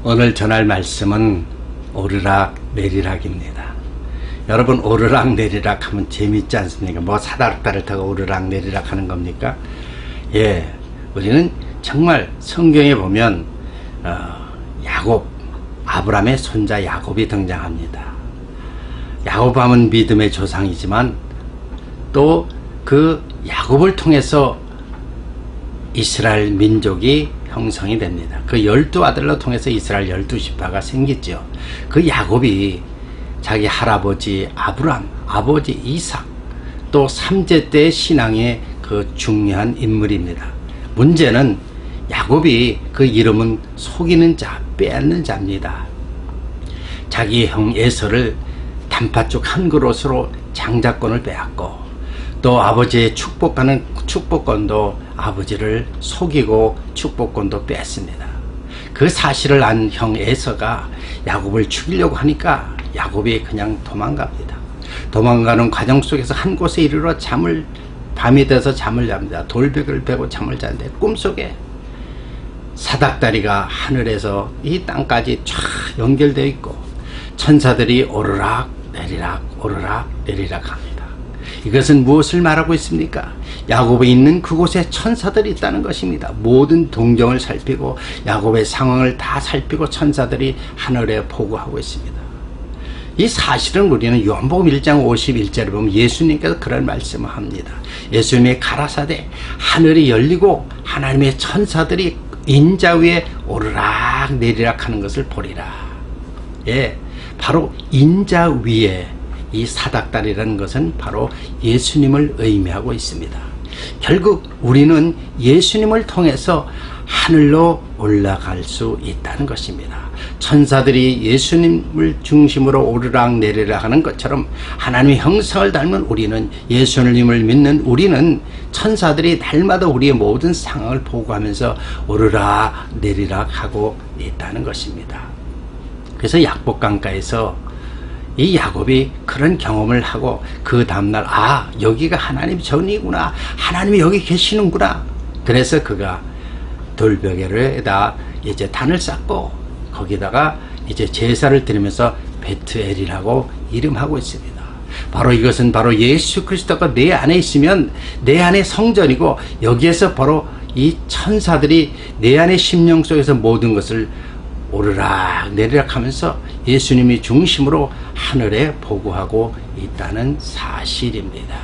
오늘 전할 말씀은 오르락 내리락입니다. 여러분, 오르락 내리락 하면 재밌지 않습니까? 뭐 사다리를 타고 오르락 내리락 하는 겁니까? 예, 우리는 정말 성경에 보면 야곱, 아브라함의 손자 야곱이 등장합니다. 야곱 하면 믿음의 조상이지만 또 그 야곱을 통해서 이스라엘 민족이 형성이 됩니다. 그 12아들로 통해서 이스라엘 12지파가 생겼죠. 그 야곱이 자기 할아버지 아브람, 아버지 이삭, 또 3제 때 신앙의 그 중요한 인물입니다. 문제는 야곱이 그 이름은 속이는 자, 빼앗는 자입니다. 자기 형 에서를 단팥죽 한 그릇으로 장자권을 빼앗고 또 아버지의 축복하는 축복권도 아버지를 속이고 축복권도 뺐습니다. 그 사실을 안 형 에서가 야곱을 죽이려고 하니까 야곱이 그냥 도망갑니다. 도망가는 과정 속에서 한 곳에 이르러 밤이 돼서 잠을 잡니다. 돌벽을 베고 잠을 자는데 꿈속에 사닥다리가 하늘에서 이 땅까지 쫙 연결되어 있고 천사들이 오르락 내리락 오르락 내리락 합니다. 이것은 무엇을 말하고 있습니까? 야곱이 있는 그곳에 천사들이 있다는 것입니다. 모든 동정을 살피고 야곱의 상황을 다 살피고 천사들이 하늘에 보고하고 있습니다. 이 사실은 우리는 요한복음 1장 51절에 보면 예수님께서 그런 말씀을 합니다. 예수님의 가라사대 하늘이 열리고 하나님의 천사들이 인자 위에 오르락 내리락 하는 것을 보리라. 예, 바로 인자 위에 이 사닥다리라는 것은 바로 예수님을 의미하고 있습니다. 결국 우리는 예수님을 통해서 하늘로 올라갈 수 있다는 것입니다. 천사들이 예수님을 중심으로 오르락 내리락 하는 것처럼 하나님의 형상을 닮은 우리는, 예수님을 믿는 우리는 천사들이 날마다 우리의 모든 상황을 보고하면서 오르락 내리락 하고 있다는 것입니다. 그래서 약복강가에서 이 야곱이 그런 경험을 하고 그 다음날 여기가 하나님 전이구나, 하나님이 여기 계시는구나. 그래서 그가 돌벽에다 이제 단을 쌓고 거기다가 이제 제사를 드리면서 베트엘이라고 이름하고 있습니다. 바로 이것은 바로 예수 그리스도가 내 안에 있으면 내 안에 성전이고, 여기에서 바로 이 천사들이 내 안의 심령 속에서 모든 것을 오르락 내리락 하면서 예수님이 중심으로 하늘에 보고하고 있다는 사실입니다.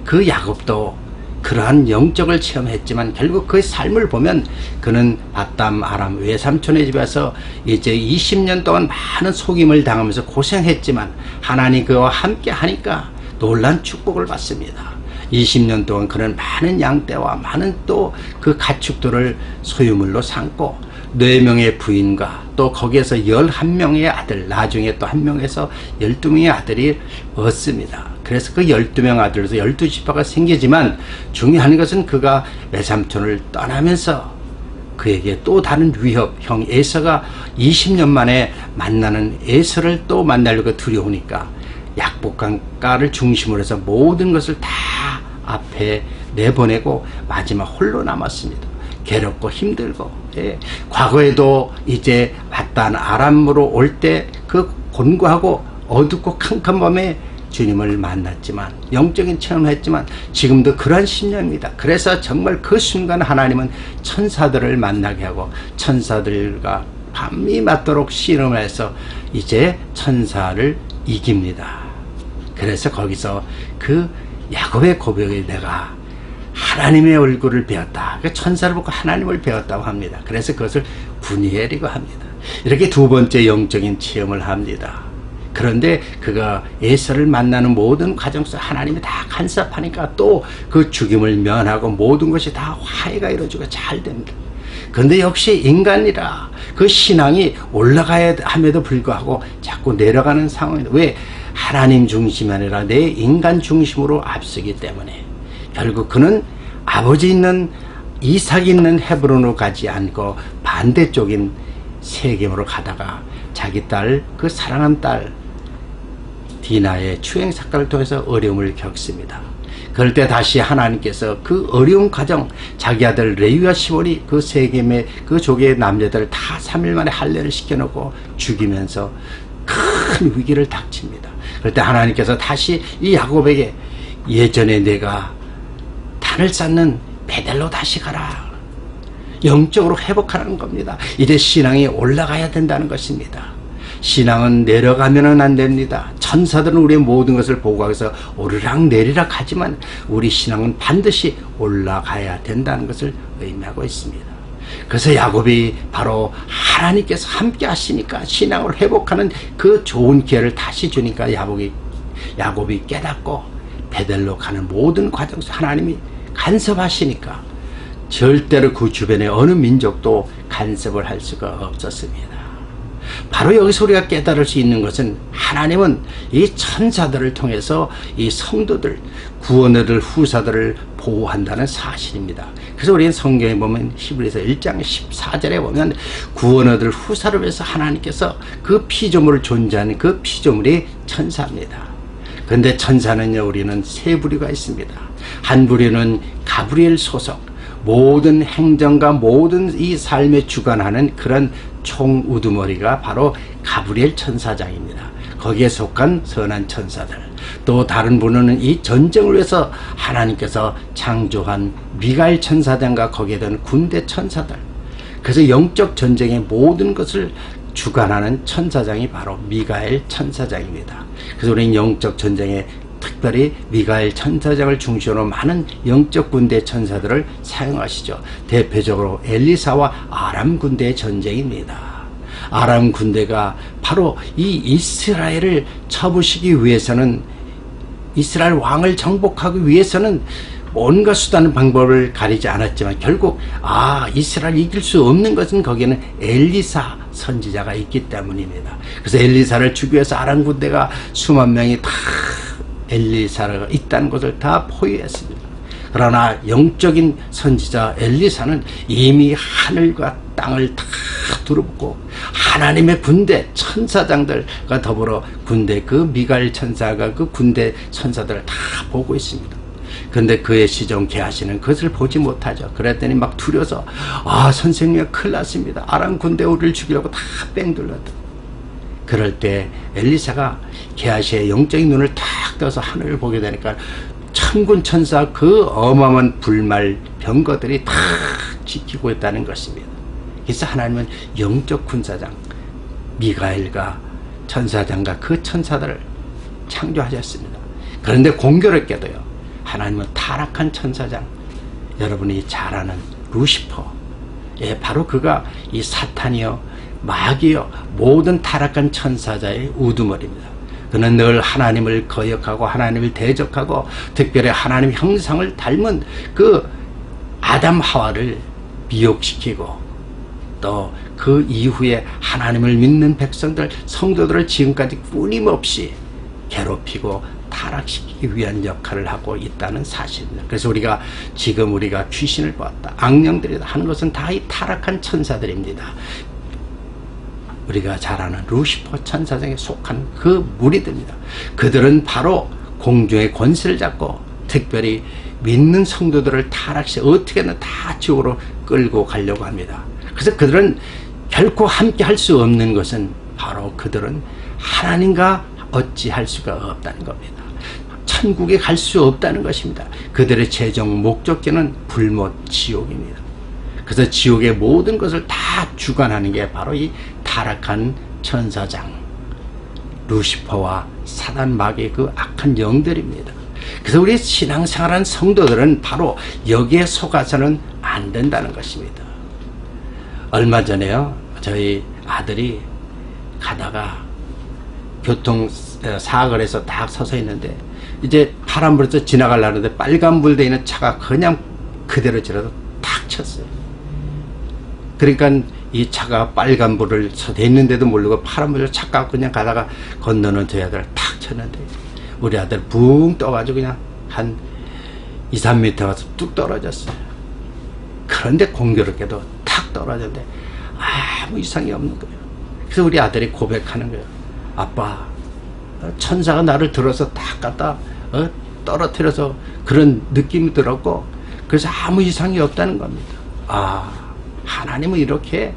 그 야곱도 그러한 영적을 체험했지만 결국 그 삶을 보면 그는 바담 아람 외삼촌의 집에서 이제 20년 동안 많은 속임을 당하면서 고생했지만 하나님 그와 함께 하니까 놀란 축복을 받습니다. 20년 동안 그는 많은 양떼와 많은 또 그 가축들을 소유물로 삼고 4명의 부인과 또 거기에서 11명의 아들, 나중에 또 1명에서 12명의 아들이 얻습니다. 그래서 그 12명 아들에서 12지파가 생기지만 중요한 것은 그가 외삼촌을 떠나면서 그에게 또 다른 위협, 형 에서가 20년 만에 만나는 에서를 또 만나려고 두려우니까 약복강가를 중심으로 해서 모든 것을 다 앞에 내보내고 마지막 홀로 남았습니다. 괴롭고 힘들고, 예. 과거에도 이제 바단 아람으로 올 때 그 곤고하고 어둡고 캄캄한 밤에 주님을 만났지만, 영적인 체험을 했지만 지금도 그러한 심령입니다. 그래서 정말 그 순간 하나님은 천사들을 만나게 하고 천사들과 밤이 맞도록 씨름을 해서 이제 천사를 이깁니다. 그래서 거기서 그 야곱의 고백에 내가 하나님의 얼굴을 배웠다. 천사를 보고 하나님을 배웠다고 합니다. 그래서 그것을 분이엘이라고 합니다. 이렇게 두 번째 영적인 체험을 합니다. 그런데 그가 에서를 만나는 모든 과정 속 하나님이 다 간섭하니까 또 그 죽임을 면하고 모든 것이 다 화해가 이루어지고 잘 됩니다. 그런데 역시 인간이라 그 신앙이 올라가야 함에도 불구하고 자꾸 내려가는 상황이다. 왜? 하나님 중심이 아니라 내 인간 중심으로 앞서기 때문에 결국 그는 아버지 있는 이삭이 있는 헤브론으로 가지 않고 반대쪽인 세겜으로 가다가 자기 딸, 그 사랑한 딸 디나의 추행 사건을 통해서 어려움을 겪습니다. 그럴 때 다시 하나님께서 그 어려운 과정, 자기 아들 레위와 시몬이 그 세겜의 그 족의 남자들을 다 3일 만에 할례를 시켜놓고 죽이면서 큰 위기를 닥칩니다. 그럴 때 하나님께서 다시 이 야곱에게 예전에 내가 단을 쌓는 베델로 다시 가라. 영적으로 회복하라는 겁니다. 이제 신앙이 올라가야 된다는 것입니다. 신앙은 내려가면은 안 됩니다. 천사들은 우리의 모든 것을 보고해서 오르락 내리락 하지만 우리 신앙은 반드시 올라가야 된다는 것을 의미하고 있습니다. 그래서 야곱이 바로 하나님께서 함께 하시니까 신앙을 회복하는 그 좋은 기회를 다시 주니까 야곱이 깨닫고 베델로 가는 모든 과정 속에 하나님이 간섭하시니까 절대로 그 주변의 어느 민족도 간섭을 할 수가 없었습니다. 바로 여기서 우리가 깨달을 수 있는 것은 하나님은 이 천사들을 통해서 이 성도들, 구원을 후사들을 보호한다는 사실입니다. 그래서 우리는 성경에 보면 히브리서 1장 14절에 보면 구원을 후사를 위해서 하나님께서 그 피조물을 존재하는 그 피조물이 천사입니다. 그런데 천사는요, 우리는 세 부류가 있습니다. 한 부류는 가브리엘 소속, 모든 행정과 모든 이 삶에 주관하는 그런 총우두머리가 바로 가브리엘 천사장입니다. 거기에 속한 선한 천사들. 또 다른 분은 이 전쟁을 위해서 하나님께서 창조한 미가엘 천사장과 거기에 드는 군대 천사들. 그래서 영적 전쟁의 모든 것을 주관하는 천사장이 바로 미가엘 천사장입니다. 그래서 우리는 영적 전쟁에 특별히 미가엘 천사장을 중심으로 많은 영적 군대 천사들을 사용하시죠. 대표적으로 엘리사와 아람 군대의 전쟁입니다. 아람 군대가 바로 이 이스라엘을 쳐부시기 위해서는, 이스라엘 왕을 정복하기 위해서는 온갖 수단 방법을 가리지 않았지만 결국 이스라엘 이길 수 없는 것은 거기에는 엘리사 선지자가 있기 때문입니다. 그래서 엘리사를 죽이기 위해서 아람 군대가 수만 명이 다 엘리사가 있다는 것을 다 포위했습니다. 그러나 영적인 선지자 엘리사는 이미 하늘과 땅을 다 두릅고 하나님의 군대 천사장들과 더불어 군대 그 미가엘 천사가 그 군대 천사들을 다 보고 있습니다. 그런데 그의 시종 게하시는 그것을 보지 못하죠. 그랬더니 막 두려서 선생님이 큰일 났습니다. 아람 군대 우리를 죽이려고 다 뺑둘렀다. 그럴 때 엘리사가 게하시의 영적인 눈을 탁 떠서 하늘을 보게 되니까 천군 천사 그 어마어마한 불말 병거들이 다 지키고 있다는 것입니다. 그래서 하나님은 영적 군사장 미가엘과 천사장과 그 천사들을 창조하셨습니다. 그런데 공교롭게도요, 하나님은 타락한 천사장, 여러분이 잘 아는 루시퍼, 바로 그가 이 사탄이요 마귀요 모든 타락한 천사자의 우두머리입니다. 그는 늘 하나님을 거역하고 하나님을 대적하고 특별히 하나님 형상을 닮은 그 아담 하와를 미혹시키고 또 그 이후에 하나님을 믿는 백성들 성도들을 지금까지 끊임없이 괴롭히고 타락시키기 위한 역할을 하고 있다는 사실입니다. 그래서 우리가 귀신을 보았다, 악령들이다 하는 것은 다 이 타락한 천사들입니다. 우리가 잘 아는 루시퍼 천사장에 속한 그 무리들입니다. 그들은 바로 공중의 권세를 잡고 특별히 믿는 성도들을 타락시켜 어떻게든 다 지옥으로 끌고 가려고 합니다. 그래서 그들은 결코 함께 할 수 없는 것은 바로 그들은 하나님과 어찌할 수가 없다는 겁니다. 천국에 갈 수 없다는 것입니다. 그들의 최종 목적지는 불못 지옥입니다. 그래서 지옥의 모든 것을 다 주관하는 게 바로 이 타락한 천사장 루시퍼와 사단 마귀의 그 악한 영들입니다. 그래서 우리 신앙생활한 성도들은 바로 여기에 속아서는 안 된다는 것입니다. 얼마 전에요, 저희 아들이 가다가 교통사고를 해서 딱 서서 있는데 이제 파란불에서 지나가려는데 빨간불 돼 있는 차가 그냥 그대로 지나서 탁 쳤어요. 그러니까 이 차가 빨간불을 돼 있는데도 모르고 파란불을 착각 그냥 가다가 건너는 저희 아들을 탁 쳤는데 우리 아들 붕 떠가지고 그냥 한 2, 3m 가서 뚝 떨어졌어요. 그런데 공교롭게도 탁 떨어졌는데 아무 이상이 없는 거예요. 그래서 우리 아들이 고백하는 거예요. 아빠, 천사가 나를 들어서 탁 갖다 떨어뜨려서 그런 느낌이 들었고, 그래서 아무 이상이 없다는 겁니다. 아, 하나님은 이렇게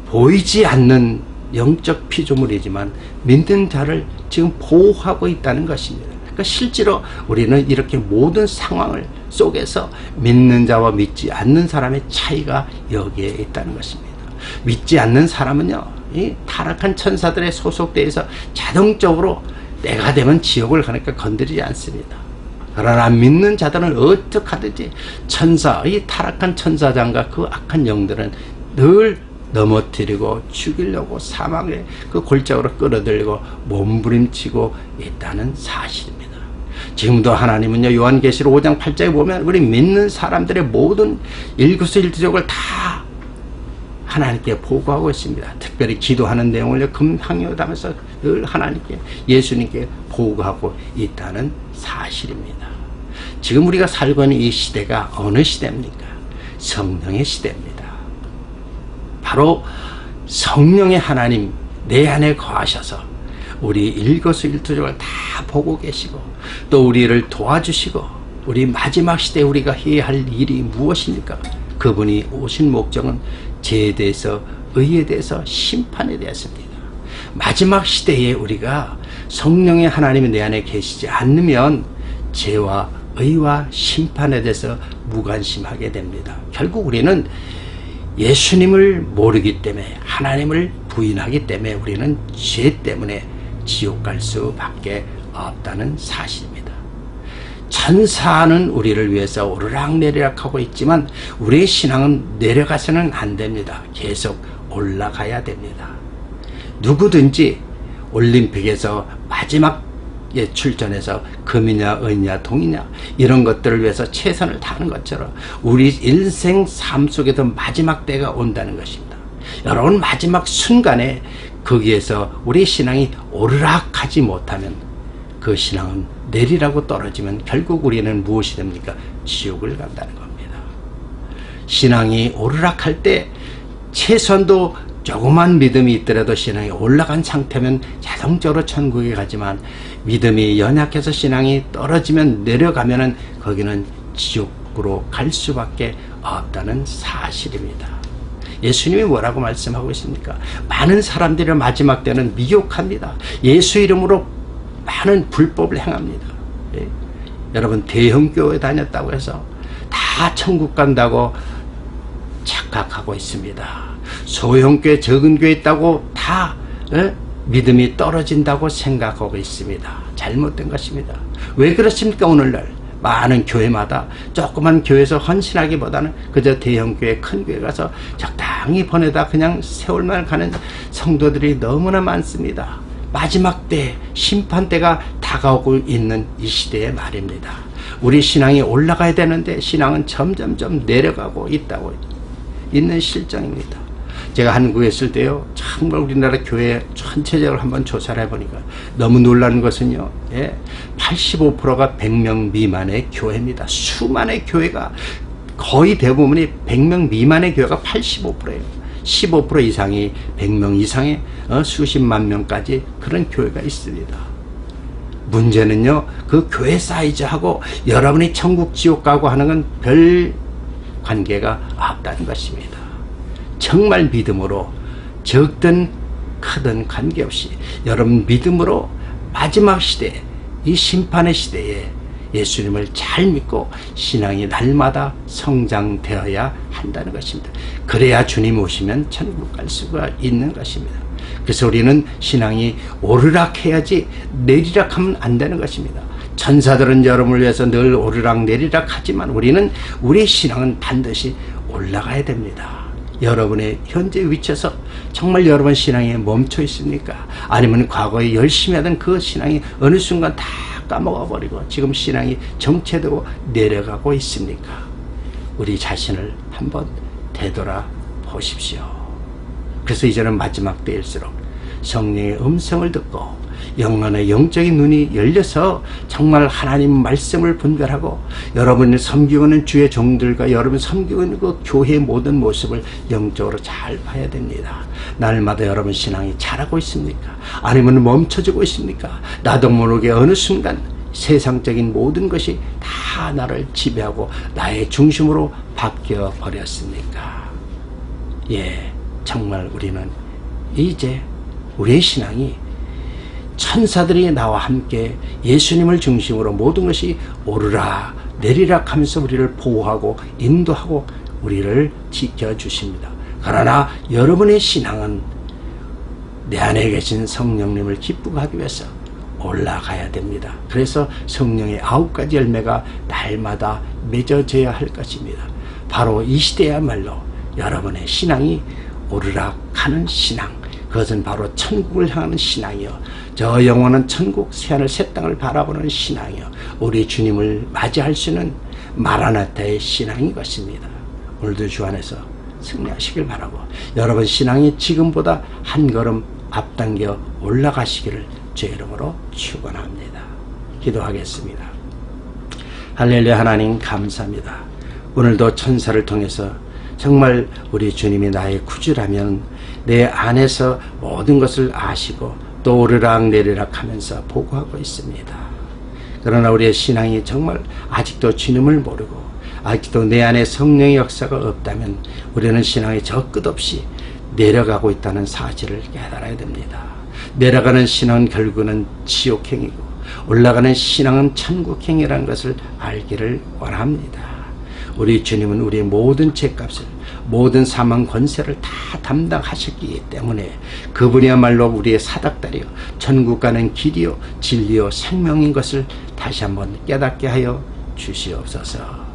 보이지 않는 영적 피조물이지만 믿는 자를 지금 보호하고 있다는 것입니다. 그러니까 실제로 우리는 이렇게 모든 상황을 속에서 믿는 자와 믿지 않는 사람의 차이가 여기에 있다는 것입니다. 믿지 않는 사람은요, 이 타락한 천사들의 소속되어 있어 자동적으로 때가 되면 지옥을 가니까 건드리지 않습니다. 그러나 믿는 자들은 어떻게 하든지 이 타락한 천사장과 그 악한 영들은 늘 넘어뜨리고 죽이려고 사망의 그 골짜기로 끌어들이고 몸부림치고 있다는 사실입니다. 지금도 하나님은요, 요한계시록 5장 8장에 보면 우리 믿는 사람들의 모든 일거수일투족을 다 하나님께 보고하고 있습니다. 특별히 기도하는 내용을 금항요담에서 늘 하나님께, 예수님께 보고하고 있다는 사실입니다. 지금 우리가 살고 있는 이 시대가 어느 시대입니까? 성령의 시대입니다. 바로 성령의 하나님 내 안에 거하셔서 우리 일거수일투족을 다 보고 계시고 또 우리를 도와주시고, 우리 마지막 시대에 우리가 해야 할 일이 무엇입니까? 그분이 오신 목적은 죄에 대해서, 의에 대해서, 심판에 대해서입니다. 마지막 시대에 우리가 성령의 하나님이 내 안에 계시지 않으면 죄와 의와 심판에 대해서 무관심하게 됩니다. 결국 우리는 예수님을 모르기 때문에, 하나님을 부인하기 때문에 우리는 죄 때문에 지옥 갈 수밖에 없다는 사실입니다. 천사는 우리를 위해서 오르락내리락 하고 있지만 우리의 신앙은 내려가서는 안 됩니다. 계속 올라가야 됩니다. 누구든지 올림픽에서 마지막 출전해서 금이냐 은이냐 동이냐 이런 것들을 위해서 최선을 다하는 것처럼 우리 인생 삶 속에도 마지막 때가 온다는 것입니다. 여러분, 마지막 순간에 거기에서 우리 신앙이 오르락하지 못하면 그 신앙은 내리라고 떨어지면 결국 우리는 무엇이 됩니까? 지옥을 간다는 겁니다. 신앙이 오르락할 때 최소한도 조그만 믿음이 있더라도 신앙이 올라간 상태면 자동적으로 천국에 가지만, 믿음이 연약해서 신앙이 떨어지면, 내려가면은 거기는 지옥으로 갈 수밖에 없다는 사실입니다. 예수님이 뭐라고 말씀하고 있습니까? 많은 사람들이 마지막 때는 미혹합니다. 예수 이름으로 많은 불법을 행합니다. 예? 여러분, 대형교회 다녔다고 해서 다 천국 간다고 착각하고 있습니다. 소형교회, 적은 교회 있다고 다 믿음이 떨어진다고 생각하고 있습니다. 잘못된 것입니다. 왜 그렇습니까? 오늘날 많은 교회마다 조그만 교회에서 헌신하기보다는 그저 대형교회, 큰 교회 가서 적당히 보내다 그냥 세월만 가는 성도들이 너무나 많습니다. 마지막 때, 심판 때가 다가오고 있는 이 시대의 말입니다. 우리 신앙이 올라가야 되는데 신앙은 점점점 내려가고 있는 실정입니다. 제가 한국에 있을 때요, 정말 우리나라 교회 전체적으로 한번 조사를 해보니까 너무 놀라는 것은요, 85%가 100명 미만의 교회입니다. 수많은 교회가, 거의 대부분이 100명 미만의 교회가 85%예요. 15% 이상이 100명 이상의 수십만 명까지 그런 교회가 있습니다. 문제는요, 그 교회 사이즈하고 여러분이 천국 지옥 가고 하는 건 별 관계가 없다는 것입니다. 정말 믿음으로 적든 크든 관계없이 여러분 믿음으로 마지막 시대, 이 심판의 시대에 예수님을 잘 믿고 신앙이 날마다 성장되어야 한다는 것입니다. 그래야 주님 오시면 천국 갈 수가 있는 것입니다. 그래서 우리는 신앙이 오르락해야지 내리락하면 안 되는 것입니다. 천사들은 여러분을 위해서 늘 오르락 내리락 하지만 우리는, 우리 신앙은 반드시 올라가야 됩니다. 여러분의 현재 위치에서 정말 여러분 신앙에 멈춰 있습니까? 아니면 과거에 열심히 하던 그 신앙이 어느 순간 다 까먹어버리고 지금 신앙이 정체되고 내려가고 있습니까? 우리 자신을 한번 되돌아 보십시오. 그래서 이제는 마지막 때일수록 성령의 음성을 듣고 영혼의 영적인 눈이 열려서 정말 하나님 말씀을 분별하고 여러분이 섬기고 있는 주의 종들과 여러분 섬기고 있는 그 교회의 모든 모습을 영적으로 잘 봐야 됩니다. 날마다 여러분 신앙이 자라고 있습니까? 아니면 멈춰지고 있습니까? 나도 모르게 어느 순간 세상적인 모든 것이 다 나를 지배하고 나의 중심으로 바뀌어 버렸습니까? 예, 정말 우리는 이제 우리의 신앙이 천사들이 나와 함께 예수님을 중심으로 모든 것이 오르락 내리락 하면서 우리를 보호하고 인도하고 우리를 지켜주십니다. 그러나 여러분의 신앙은 내 안에 계신 성령님을 기쁘게 하기 위해서 올라가야 됩니다. 그래서 성령의 9가지 열매가 날마다 맺어져야 할 것입니다. 바로 이 시대야말로 여러분의 신앙이 오르락하는 신앙, 그것은 바로 천국을 향하는 신앙이요, 저 영원한 천국 새하늘 새 땅을 바라보는 신앙이요, 우리 주님을 맞이할 수 있는 마라나타의 신앙인 것입니다. 오늘도 주 안에서 승리하시길 바라고 여러분 신앙이 지금보다 한 걸음 앞당겨 올라가시기를 주의 이름으로 축원합니다. 기도하겠습니다. 할렐루야. 하나님 감사합니다. 오늘도 천사를 통해서 정말 우리 주님이 나의 구주라면 내 안에서 모든 것을 아시고 또 오르락 내리락 하면서 보고하고 있습니다. 그러나 우리의 신앙이 정말 아직도 주님을 모르고 아직도 내 안에 성령의 역사가 없다면 우리는 신앙이 저 끝없이 내려가고 있다는 사실을 깨달아야 됩니다. 내려가는 신앙은 결국은 지옥행이고 올라가는 신앙은 천국행이라는 것을 알기를 원합니다. 우리 주님은 우리의 모든 죄값을, 모든 사망 권세를 다 담당하셨기 때문에 그분이야말로 우리의 사닥다리요, 천국 가는 길이요, 진리요, 생명인 것을 다시 한번 깨닫게 하여 주시옵소서.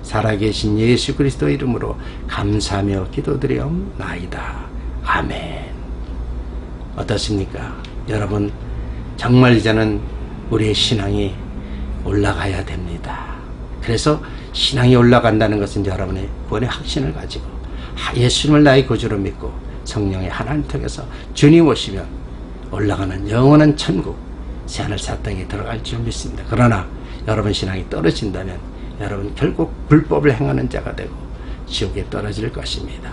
살아계신 예수 그리스도 이름으로 감사하며 기도드리옵나이다. 아멘. 어떻습니까? 여러분, 정말 이제는 우리의 신앙이 올라가야 됩니다. 그래서 신앙이 올라간다는 것은 여러분의 구원의 확신을 가지고 예수님을 나의 구주로 믿고 성령의 하나님 통해서 주님 오시면 올라가는 영원한 천국 새하늘 새 땅에 들어갈 줄 믿습니다. 그러나 여러분 신앙이 떨어진다면 여러분 결국 불법을 행하는 자가 되고 지옥에 떨어질 것입니다.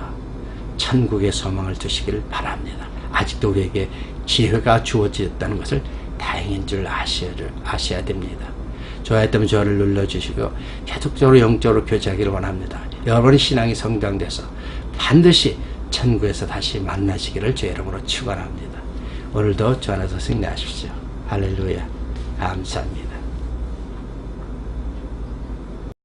천국의 소망을 두시기를 바랍니다. 아직도 우리에게 기회가 주어졌다는 것을 다행인 줄 아셔야 됩니다. 좋아했다면 좋아를 눌러주시고 계속적으로 영적으로 교제하기를 원합니다. 여러분의 신앙이 성장돼서 반드시 천국에서 다시 만나시기를 주의 이름으로 축원합니다. 오늘도 주 안에서 승리하십시오. 할렐루야. 감사합니다.